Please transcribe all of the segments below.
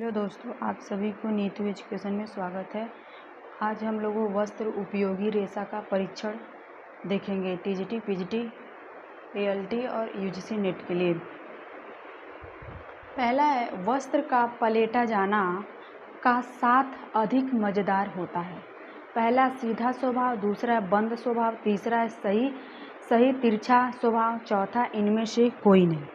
Hello दोस्तों, आप सभी को नीतू एजुकेशन में स्वागत है। आज हम लोग वस्त्र उपयोगी रेशा का परीक्षण देखेंगे टीजीटी, पीजीटी, एएलटी और यूजीसी नेट के लिए। पहला है, वस्त्र का पलेटा जाना का साथ अधिक मज़ेदार होता है। पहला सीधा स्वभाव, दूसरा बंद स्वभाव, तीसरा है सही तिरछा स्वभाव, चौथा इनमें से कोई नहीं।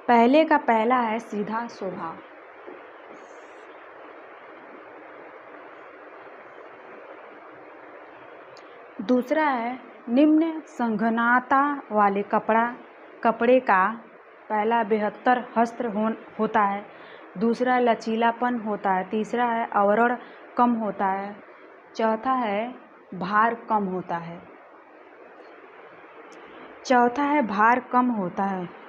पहले का पहला है सीधा स्वभाव। दूसरा है निम्न संघनता वाले कपड़े का पहला बेहतर हस्त्र होता है, दूसरा लचीलापन होता है, तीसरा है आवरण कम होता है, चौथा है भार कम होता है।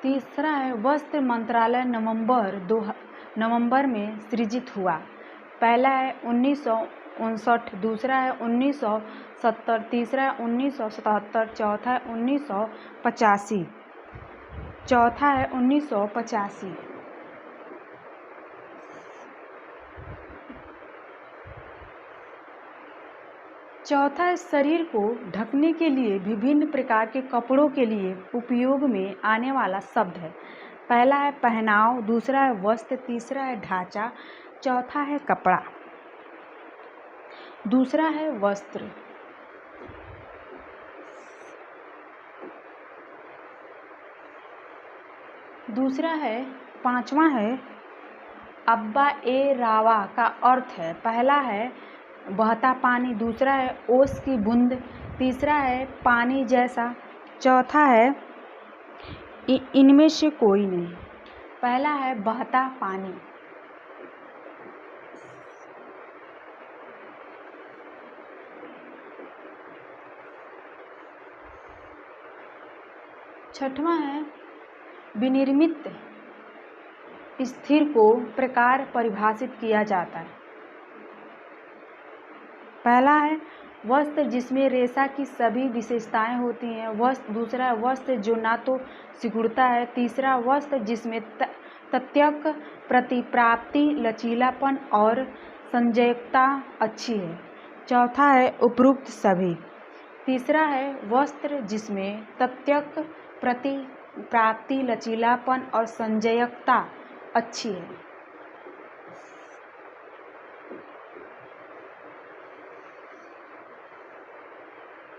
तीसरा है वस्त्र मंत्रालय नवंबर में सृजित हुआ। पहला है 1959, दूसरा है 1970, तीसरा है 1977, चौथा है 1985। चौथा है शरीर को ढकने के लिए विभिन्न प्रकार के कपड़ों के लिए उपयोग में आने वाला शब्द है। पहला है पहनाव, दूसरा है वस्त्र, तीसरा है ढांचा, चौथा है कपड़ा। दूसरा है वस्त्र। दूसरा है पांचवा है अब्बा ए रावा का अर्थ है। पहला है बहता पानी, दूसरा है ओस की बूंद, तीसरा है पानी जैसा, चौथा है इनमें से कोई नहीं। पहला है बहता पानी। छठवां है विनिर्मित स्थिर को प्रकार परिभाषित किया जाता है। पहला है वस्त्र जिसमें रेशा की सभी विशेषताएं होती हैं, दूसरा है वस्त्र जो ना तो सिकुड़ता है, तीसरा वस्त्र जिसमें तत्यक प्रतिप्राप्ति, लचीलापन और संजयकता अच्छी है, चौथा है उपरोक्त सभी। तीसरा है वस्त्र जिसमें तत्यक प्रतिप्राप्ति, लचीलापन और संजयकता अच्छी है।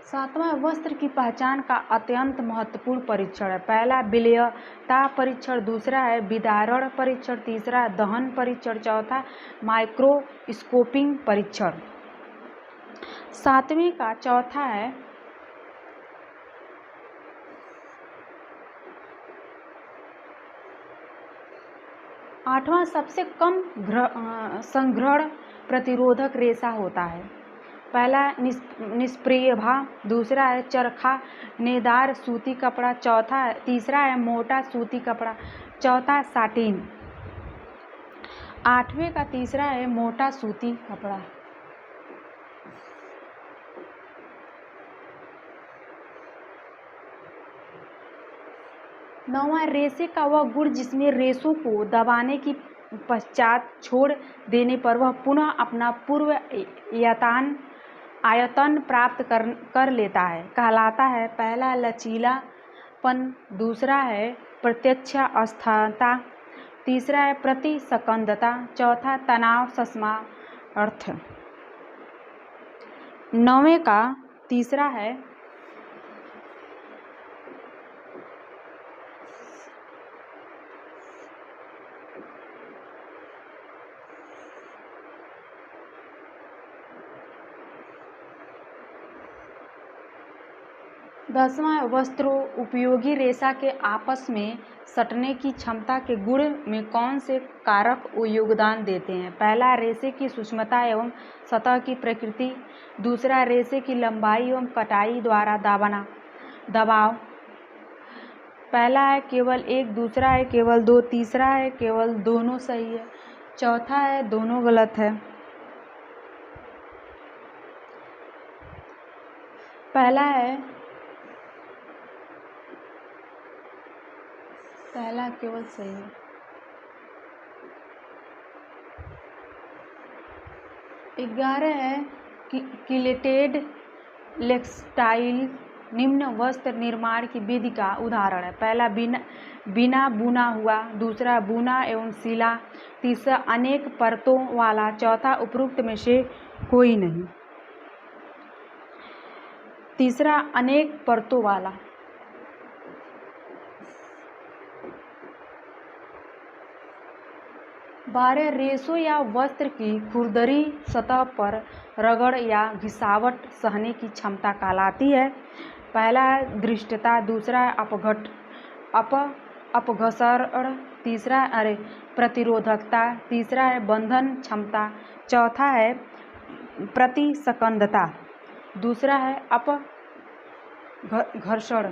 सातवां वस्त्र की पहचान का अत्यंत महत्वपूर्ण परीक्षण है। पहला विलेयता परीक्षण, दूसरा है विदारण परीक्षण, तीसरा है दहन परीक्षण, चौथा माइक्रोस्कोपिंग परीक्षण। सातवें का चौथा है आठवां सबसे कम संघर्ष प्रतिरोधक रेशा होता है। पहला निष्प्रभा, दूसरा है चरखानेदार सूती कपड़ा, तीसरा है मोटा सूती कपड़ा, चौथा साटिन। आठवें का तीसरा है मोटा सूती कपड़ा। नौवां रेशे का वह गुण जिसमें रेशों को दबाने की पश्चात छोड़ देने पर वह पुनः अपना पूर्व आयतन प्राप्त कर लेता है, कहलाता है। पहला लचीलापन, दूसरा है प्रत्यक्ष अस्थाता, तीसरा है प्रतिस्कंदता, चौथा तनाव सामर्थ्य। नौवें का तीसरा है दसवां वस्त्रों उपयोगी रेशा के आपस में सटने की क्षमता के गुण में कौन से कारक योगदान देते हैं। पहला रेशे की सूक्ष्मता एवं सतह की प्रकृति, दूसरा रेशे की लंबाई एवं कटाई द्वारा दबाव। पहला है केवल एक, दूसरा है केवल दो, तीसरा है केवल दोनों सही है, चौथा है दोनों गलत है। पहला केवल सही है। ग्यारह है किलेटेड लेक्सटाइल निम्न वस्त्र निर्माण की विधि का उदाहरण है। पहला बिना बुना हुआ, दूसरा बुना एवं सिला, तीसरा अनेक परतों वाला, चौथा उपरोक्त में से कोई नहीं। तीसरा अनेक परतों वाला। 12 रेशों या वस्त्र की खुरदरी सतह पर रगड़ या घिसावट सहने की क्षमता कहलाती है। पहला है दृष्टता, दूसरा है अपघर्षण, तीसरा प्रतिरोधकता, तीसरा है बंधन क्षमता, चौथा है प्रतिस्कंदता, दूसरा है अपघर्षण।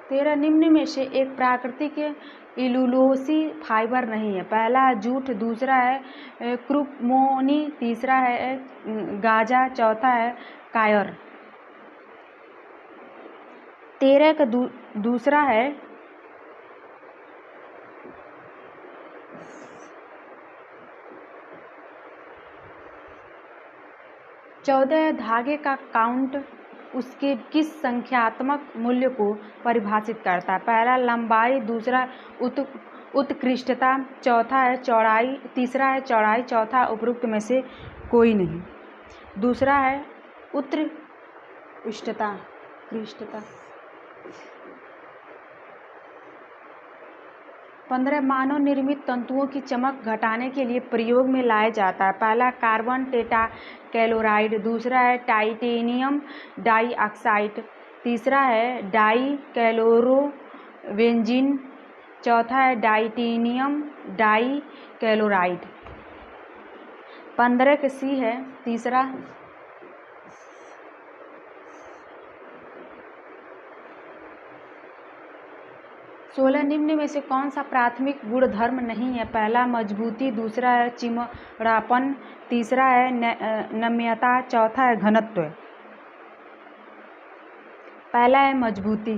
13 निम्न में से एक प्राकृतिक इलुलोसी फाइबर नहीं है। पहला है जूट, दूसरा है क्रुपमोनी, तीसरा है गाजा, चौथा है कायर। 13 का दूसरा है चौदह। धागे का काउंट उसके किस संख्यात्मक मूल्य को परिभाषित करता है? पहला लंबाई, दूसरा उत्कृष्टता, चौथा है चौड़ाई, तीसरा है चौड़ाई, चौथा उपरोक्त में से कोई नहीं। दूसरा है उत्कृष्टता। 15 मानव निर्मित तंतुओं की चमक घटाने के लिए प्रयोग में लाया जाता है। पहला कार्बन टेट्राक्लोराइड, दूसरा है टाइटेनियम डाइऑक्साइड, तीसरा है डाइक्लोरोबेंजीन, चौथा है टाइटेनियम डाइक्लोराइड। 15 का सी है तीसरा। 16 निम्न में से कौन सा प्राथमिक गुणधर्म नहीं है? पहला मजबूती, दूसरा है चिमड़ापन, तीसरा है नम्यता, चौथा है घनत्व। पहला है मजबूती।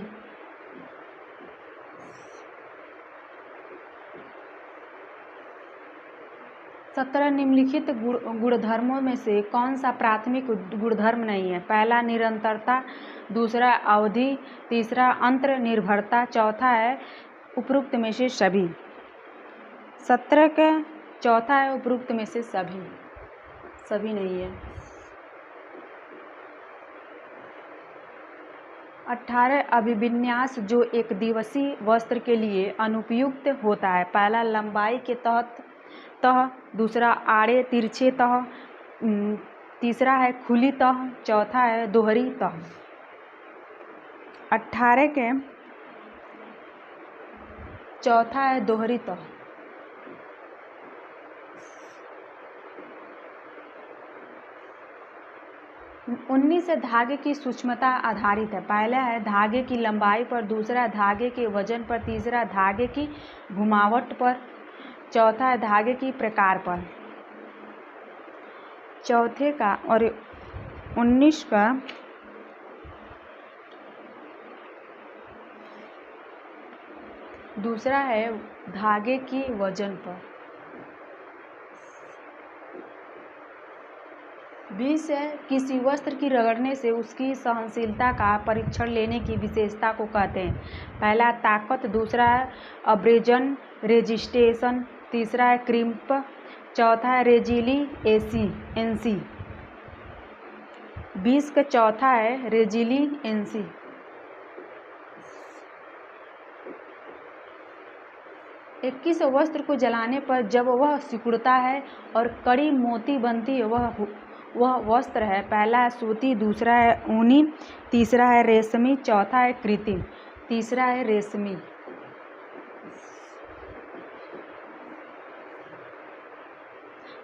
17 निम्नलिखित गुणधर्मों में से कौन सा प्राथमिक गुणधर्म नहीं है? पहला निरंतरता, दूसरा अवधि, तीसरा अंतर्निर्भरता, चौथा है उपरोक्त में से सभी। 17 का चौथा है उपरोक्त में से सभी नहीं है। 18 अभिविन्यास जो एक दिवसीय वस्त्र के लिए अनुपयुक्त होता है। पहला लंबाई के तह, दूसरा आड़े तिरछे तह, तीसरा है खुली तह, चौथा है दोहरी तह। 18 के चौथा है दोहरी तह। 19 धागे की सूक्ष्मता आधारित है। पहला है धागे की लंबाई पर, दूसरा धागे के वजन पर, तीसरा धागे की घुमावट पर, चौथा है धागे की प्रकार पर। चौथे का और 19 का दूसरा है धागे की वजन पर। 20 है किसी वस्त्र की रगड़ने से उसकी सहनशीलता का परीक्षण लेने की विशेषता को कहते हैं। पहला ताकत, दूसरा है अब्रेजन रेजिस्टेशन, तीसरा है क्रिम्प, चौथा है रेजिलिएंसी। 20 का चौथा है रेजिलिएंसी। 21 वस्त्र को जलाने पर जब वह सिकुड़ता है और कड़ी मोती बनती है वह वस्त्र है। पहला है सूती, दूसरा है ऊनी, तीसरा है रेशमी, चौथा है कृत्रिम, तीसरा है रेशमी।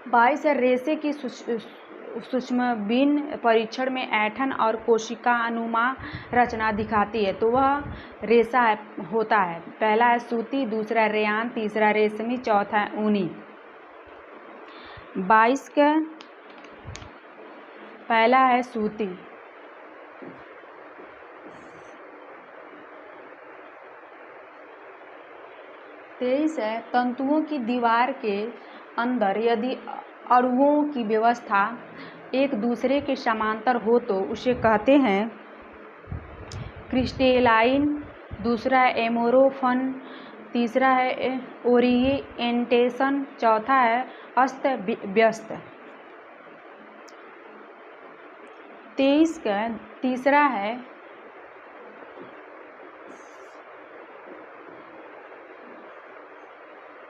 22 है रेशे की सूक्ष्मबीन परीक्षण में ऐंठन और कोशिका अनुमा रचना दिखाती है तो वह रेशा होता है। पहला है सूती, दूसरा रेयान, तीसरा रेशमी, चौथा है ऊनी। 22 का पहला है सूती। 23 है तंतुओं की दीवार के अंदर यदि अणुओं की व्यवस्था एक दूसरे के समांतर हो तो उसे कहते हैं क्रिस्टेलाइन। दूसरा है एमोरोफन। तीसरा है ओरिएंटेशन। चौथा है अस्त व्यस्त। 23 का तीसरा है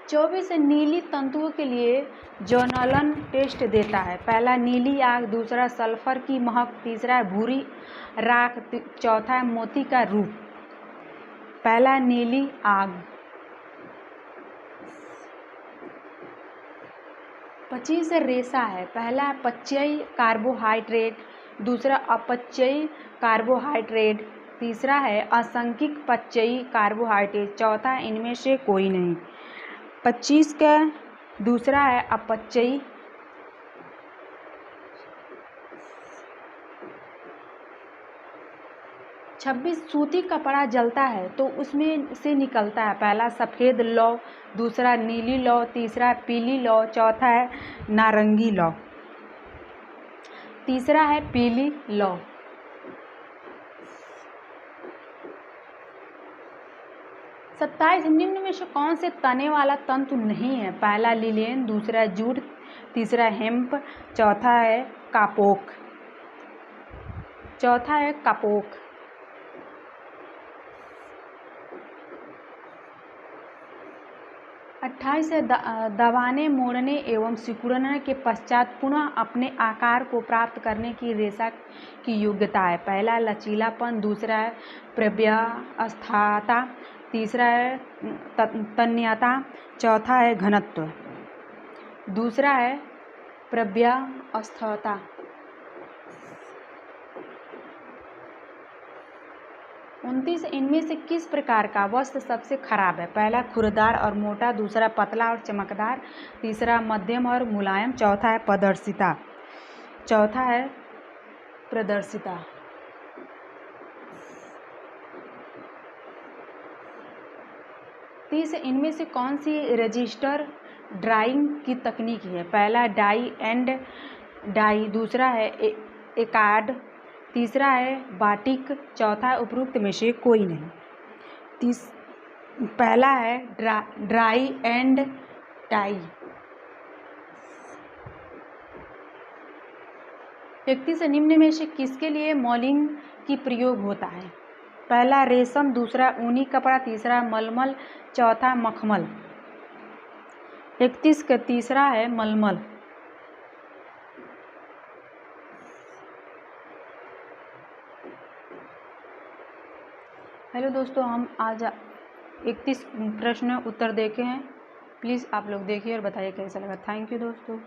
24 नीली तंतुओं के लिए जॉनलन टेस्ट देता है। पहला नीली आग, दूसरा सल्फर की महक, तीसरा है भूरी राख, चौथा है मोती का रूप। पहला नीली आग। 25 रेशा है। पहला पच्चयी कार्बोहाइड्रेट, दूसरा अपचयी कार्बोहाइड्रेट, तीसरा है असंख्यिक पच्चयी कार्बोहाइड्रेट, चौथा इनमें से कोई नहीं। 25 का दूसरा है अपचयी। 26 सूती कपड़ा जलता है तो उसमें से निकलता है पहला सफ़ेद लौ, दूसरा नीली लौ, तीसरा पीली लौ, चौथा है नारंगी लौ, तीसरा है पीली लौ। 27 निम्न में से कौन से तने वाला तंतु नहीं है? पहला लिनेन, दूसरा जूट, तीसरा हेम्प, चौथा है कापोक। 28 है दबाने, मोड़ने एवं सिकुड़ने के पश्चात पुनः अपने आकार को प्राप्त करने की रेशा की योग्यता है। पहला लचीलापन, दूसरा है प्रव्यवस्थाता, तीसरा है तन्यता, चौथा है घनत्व। दूसरा है प्रव्यवस्था। 29 इनमें से किस प्रकार का वस्त्र सबसे खराब है? पहला खुरदार और मोटा, दूसरा पतला और चमकदार, तीसरा मध्यम और मुलायम, चौथा है पारदर्शिता, चौथा है प्रदर्शिता। 30 इनमें से कौन सी रजिस्टर ड्राइंग की तकनीक है? पहला डाई एंड डाई, दूसरा है एकार्ड, तीसरा है बाटिक, चौथा है उपरोक्त में से कोई नहीं। पहला है ड्राई एंड डाई। 31 निम्न में से किसके लिए मौलिंग की प्रयोग होता है? पहला रेशम, दूसरा ऊनी कपड़ा, तीसरा मलमल, चौथा मखमल। 31 का तीसरा है मलमल। हेलो दोस्तों, हम आज 31 प्रश्न उत्तर देखे हैं। प्लीज़ आप लोग देखिए और बताइए कैसा लगा। थैंक यू दोस्तों।